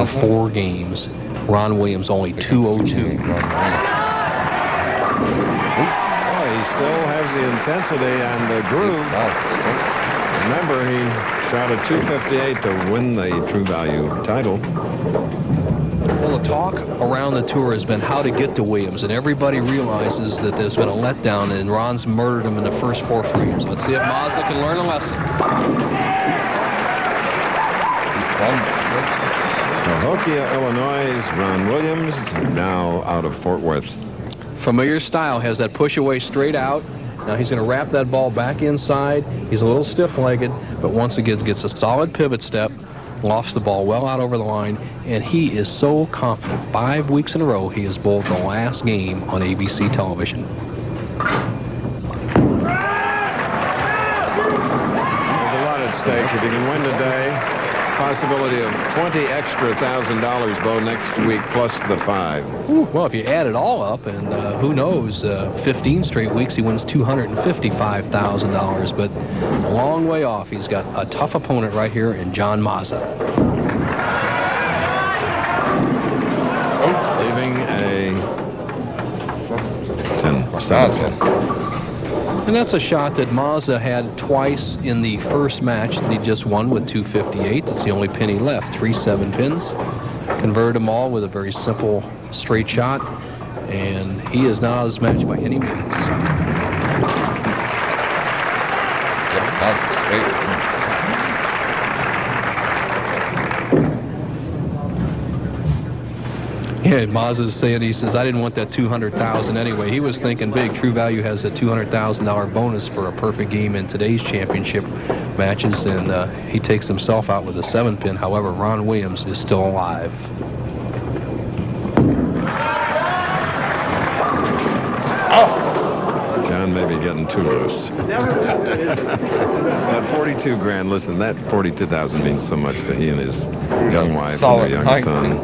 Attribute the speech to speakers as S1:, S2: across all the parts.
S1: for 4 games. Ron Williams only 202.
S2: He still has the intensity and the groove. Remember, he shot a 258 to win the True Value title.
S1: Well, the talk around the tour has been how to get to Williams, and everybody realizes that there's been a letdown, and Ron's murdered him in the first 4 frames. Let's see if Mazza can learn a lesson.
S2: Cahokia, Illinois' Ron Williams, now out of Fort Worth.
S1: Familiar style, has that push away straight out. Now he's going to wrap that ball back inside. He's a little stiff-legged, but once again gets a solid pivot step, lofts the ball well out over the line, and he is so confident. 5 weeks in a row, he has bowled the last game on ABC television.
S2: There's a lot at stake. If he can win today, possibility of $20,000 extra Bo next week plus the 5.
S1: Well, if you add it all up, and who knows, 15 straight weeks he wins $255,000, but a long way off. He's got a tough opponent right here in John Mazza.
S2: Leaving a 10-7.
S1: And that's a shot that Mazza had twice in the first match that he just won with 258. It's the only pin he left. 3 7-pins. Converted them all with a very simple straight shot. And he is not as matched by any means.
S3: Yep, that's a straight.
S1: Yeah, Mazza's saying, he says, I didn't want that $200,000 anyway. He was thinking big. True Value has a $200,000 bonus for a perfect game in today's championship matches, and he takes himself out with a 7-pin. However, Ron Williams is still alive.
S2: John may be getting too loose. That 42 grand, listen, that 42,000 means so much to he and his young wife and their young son.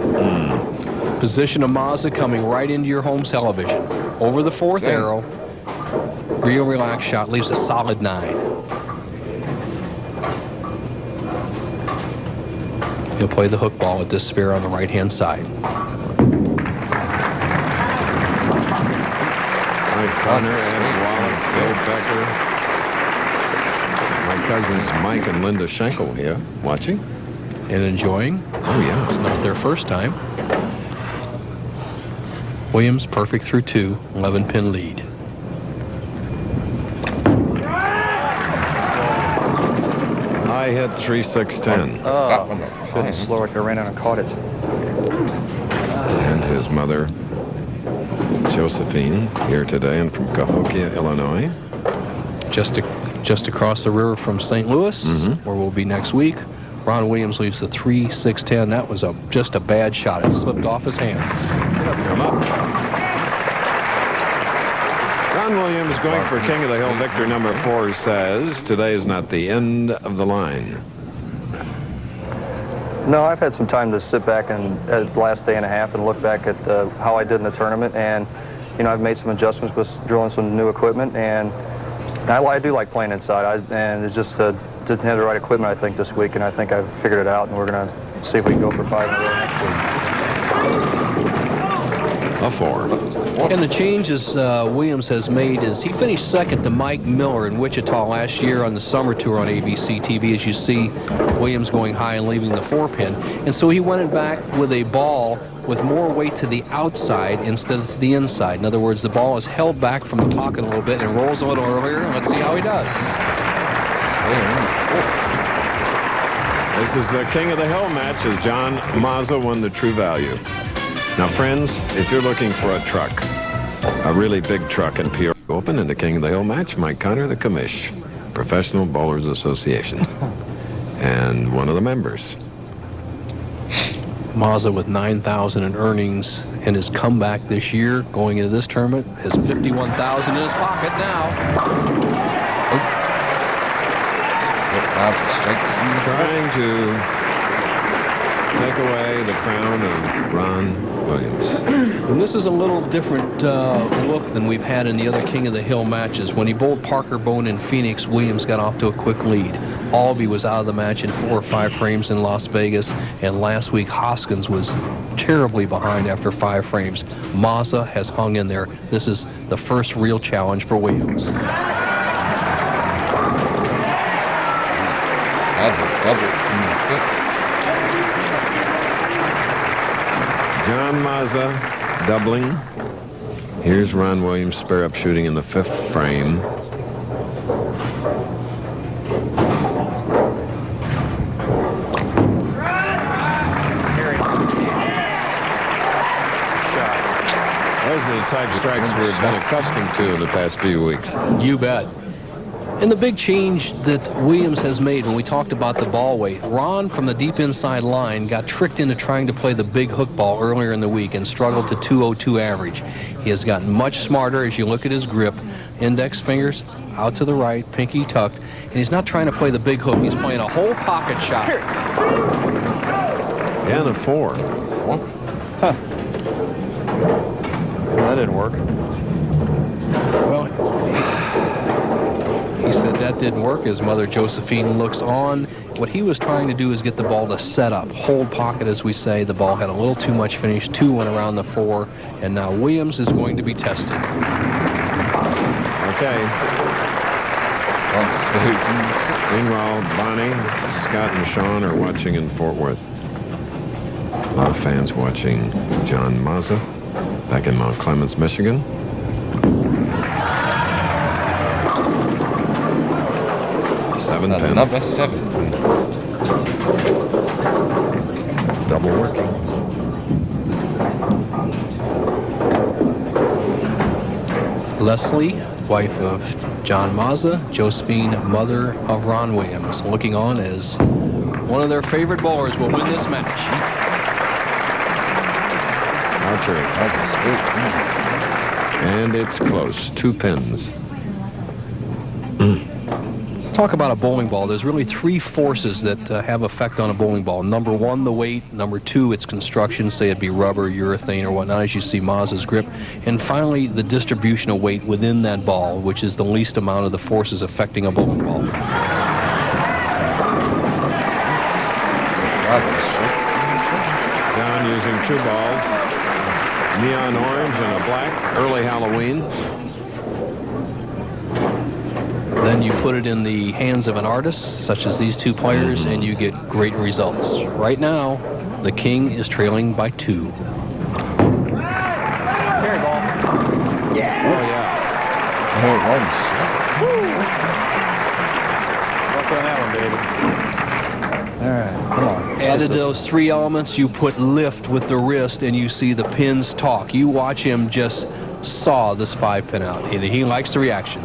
S1: Position of Mazza coming right into your home television. Over the 4th arrow. Real relaxed shot. Leaves a solid 9. He'll play the hook ball with this spear on the right-hand side.
S2: Mike Connor, Ed Wallach, Phil Becker. My cousins Mike and Linda Schenkel here watching.
S1: And enjoying.
S2: Oh, yeah.
S1: It's not their first time. Williams perfect through 2, 11-pin lead.
S2: High hit 3-6-10.
S4: Oh, couldn't slow like I ran in and caught it.
S2: And his mother, Josephine, here today and from Cahokia, Illinois.
S1: Just across the river from St. Louis, where we'll be next week. Ron Williams leaves the 3-6-10. That was just a bad shot. It slipped off his hand.
S2: Come up. Ron Williams, going for King of the Hill victor number 4, says today is not the end of the line.
S4: No, I've had some time to sit back and the last day and a half and look back at how I did in the tournament, and I've made some adjustments with drilling some new equipment, and I do like playing inside. And it just didn't have the right equipment, I think, this week, and I think I've figured it out, and we're going to see if we can go for 5 in a row next week.
S2: A 4.
S1: And the changes Williams has made is he finished second to Mike Miller in Wichita last year on the summer tour on ABC TV. As you see, Williams going high and leaving the 4-pin. And so he went back with a ball with more weight to the outside instead of to the inside. In other words, the ball is held back from the pocket a little bit and rolls a little earlier. Let's see how he does.
S2: This is the King of the Hill match as John Mazza won the True Value. Now, friends, if you're looking for a truck, a really big truck in Peoria Open in the King of the Hill match, Mike Connor, the commish, Professional Bowlers Association, and one of the members.
S1: Mazza with $9,000 in earnings and his comeback this year going into this tournament has $51,000 in his pocket now.
S3: Mazza strikes in the
S2: Trying to take away the crown of Ron Williams.
S1: And this is a little different look than we've had in the other King of the Hill matches. When he bowled Parker Bone in Phoenix, Williams got off to a quick lead. Albee was out of the match in 4 or 5 frames in Las Vegas, and last week Hoskins was terribly behind after 5 frames. Mazza has hung in there. This is the first real challenge for Williams.
S3: Mazza doubles in the 5th.
S2: John Mazza doubling. Here's Ron Williams spare up shooting in the 5th frame. Those are the type strikes we've been accustomed to in the past few weeks.
S1: You bet. And the big change that Williams has made when we talked about the ball weight, Ron from the deep inside line got tricked into trying to play the big hook ball earlier in the week and struggled to 202 average. He has gotten much smarter as you look at his grip. Index fingers out to the right, pinky tucked, and he's not trying to play the big hook. He's playing a whole pocket shot.
S2: And a 4.
S4: Huh. That didn't work.
S1: Well, he said that didn't work. His mother Josephine looks on. What he was trying to do is get the ball to set up, hold pocket, as we say. The ball had a little too much finish. 2 went around the 4, and now Williams is going to be tested.
S2: Okay. Meanwhile, Bonnie, Scott, and Sean are watching in Fort Worth. A lot of fans watching John Mazza back in Mount Clemens, Michigan.
S3: Another 7.
S2: Double working.
S1: Leslie, wife of John Mazza, Josephine, mother of Ron Williams, looking on as one of their favorite bowlers will win this match.
S2: Archery. And it's close. 2 pins.
S1: Talk about a bowling ball. There's really 3 forces that have effect on a bowling ball. Number 1, the weight. Number 2, its construction, say it be rubber, urethane, or whatnot, as you see Mazza's grip. And finally, the distribution of weight within that ball, which is the least amount of the forces affecting a bowling ball.
S2: John using 2 balls. Neon orange and a black. Early Halloween.
S1: Then you put it in the hands of an artist, such as these 2 players, and you get great results. Right now, the king is trailing by 2.
S4: Carry ball. Yeah.
S2: Oh, yeah.
S4: Work on that one, David. All right, come on.
S1: Added those 3 elements, you put lift with the wrist, and you see the pins talk. You watch him just saw this 5-pin out. He likes the reaction.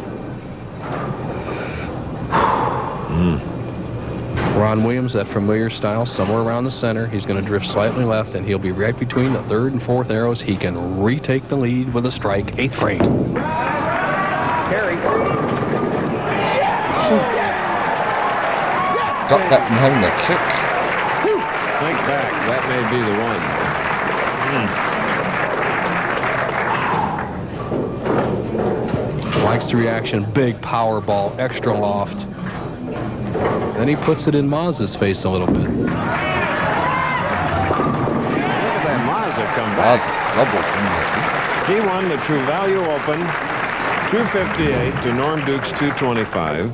S1: Ron Williams, that familiar style, somewhere around the center. He's going to drift slightly left, and he'll be right between the 3rd and 4th arrows. He can retake the lead with a strike. 8th frame.
S4: Carry.
S3: Got that behind the kick.
S2: Think back. That may be the one.
S1: Likes the reaction. Big power ball, extra loft. Then he puts it in Mazza's face a little bit.
S2: Look at that Mazza come back.
S3: Mazza doubled.
S2: He won the True Value Open, 258 to Norm Duke's 225,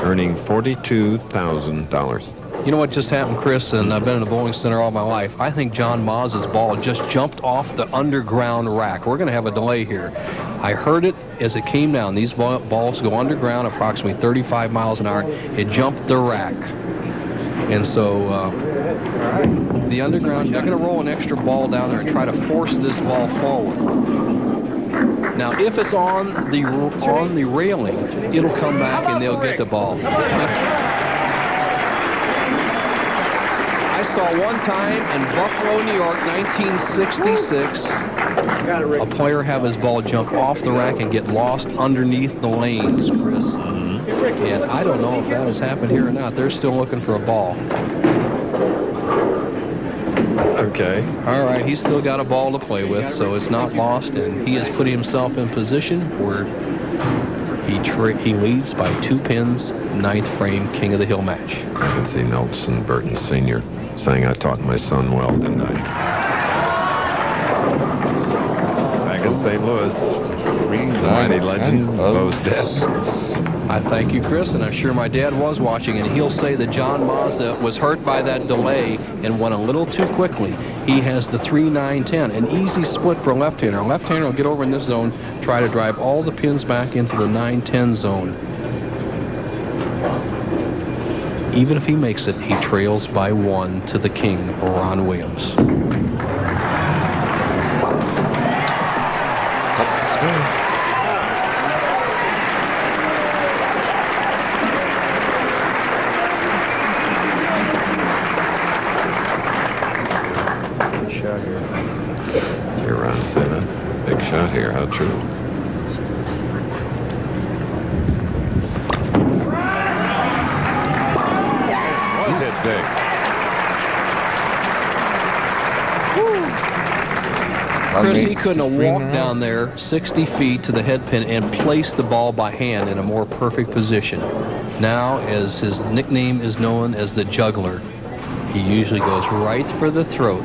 S2: earning $42,000.
S1: You know what just happened, Chris, and I've been in the bowling center all my life. I think John Mazza's ball just jumped off the underground rack. We're going to have a delay here. I heard it as it came down. These balls go underground approximately 35 miles an hour. It jumped the rack. And so the underground, they're going to roll an extra ball down there and try to force this ball forward. Now, if it's on the railing, it'll come back and they'll get the ball. I saw one time in Buffalo, New York, 1966, a player have his ball jump off the rack and get lost underneath the lanes, Chris. And I don't know if that has happened here or not. They're still looking for a ball.
S2: Okay.
S1: All right, he's still got a ball to play with, so it's not lost, and he is putting himself in position where He leads by 2 pins, 9th frame, King of the Hill match.
S2: I can see Nelson Burton Sr. saying, I taught my son well, didn't I? Back in St. Louis, mighty legend, Bo's dad.
S1: I thank you, Chris, and I'm sure my dad was watching, and he'll say that John Mazza was hurt by that delay and went a little too quickly. He has the 3-9-10, an easy split for a left-hander. A left-hander will get over in this zone, try to drive all the pins back into the 9-10 zone. Even if he makes it, he trails by 1 to the king, Ron Williams.
S3: Up the spin.
S4: Shot here.
S2: Hear Ron say that. Big shot here. How true. Was it big?
S1: Chris, he couldn't have walked down there 60 feet to the head pin and placed the ball by hand in a more perfect position. Now, as his nickname is known as the juggler, he usually goes right for the throat.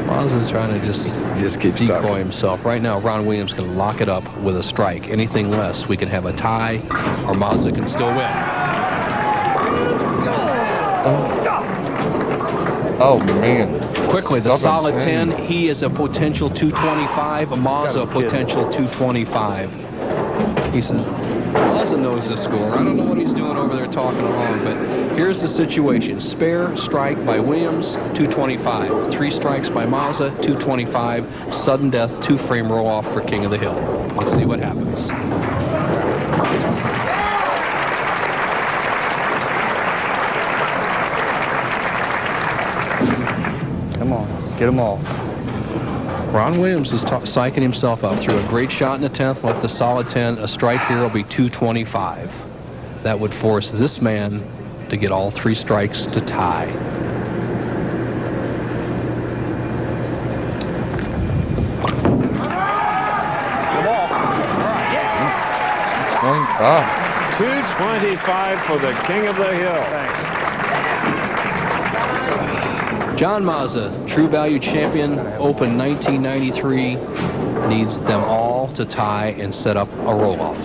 S1: Mazza's trying to just
S2: keep
S1: decoy
S2: stuck.
S1: himself. Right now, Ron Williams can lock it up with a strike. Anything less, we can have a tie, or Mazza can still win.
S3: Oh man.
S1: Quickly, the
S3: Stubborn
S1: solid 10,
S3: 10.
S1: he is a potential 225, Mazza a potential 225. He says, Mazza knows the score. I don't know what he's doing over there talking along, but here's the situation. Spare strike by Williams, 225. 3 strikes by Mazza, 225. Sudden death, 2-frame roll-off for King of the Hill. Let's see what happens.
S4: Come on, get them all.
S1: Ron Williams is psyching himself up. Threw a great shot in the 10th, left the solid 10. A strike here will be 225. That would force this man to get all 3 strikes to tie.
S4: Come on.
S3: 225.
S2: 225 for the King of the Hill.
S4: Thanks.
S1: John Mazza, True Value Champion, Open 1993, needs them all to tie and set up a roll-off.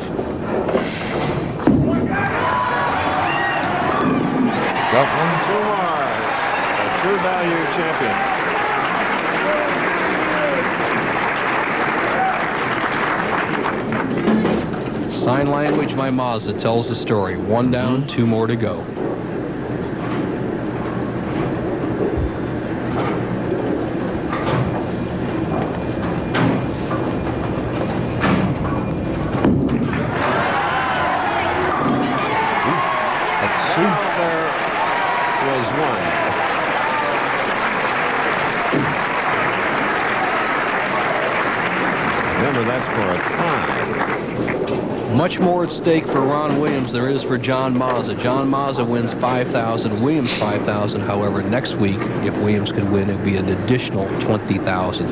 S3: Got one.
S2: 2 more. A True Value champion.
S1: Sign language by Mazza tells the story. 1 down, 2 more to go.
S2: There was 1. Remember, that's for a tie.
S1: Much more at stake for Ron Williams there is for John Mazza. John Mazza wins 5,000, Williams 5,000. However, next week, if Williams could win, it would be an additional 20,000.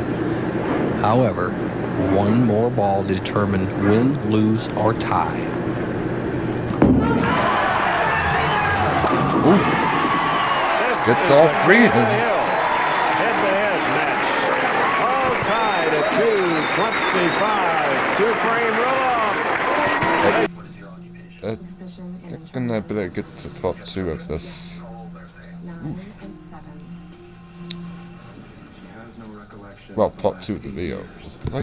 S1: However, 1 more ball to determine win, lose, or tie.
S3: Oof. Gets all 3 in.
S2: Head-to-head match. All tied at 225. 2-frame roll-off.
S3: Then I better get to part 2 of this. Oof. Well, part 2 of the video.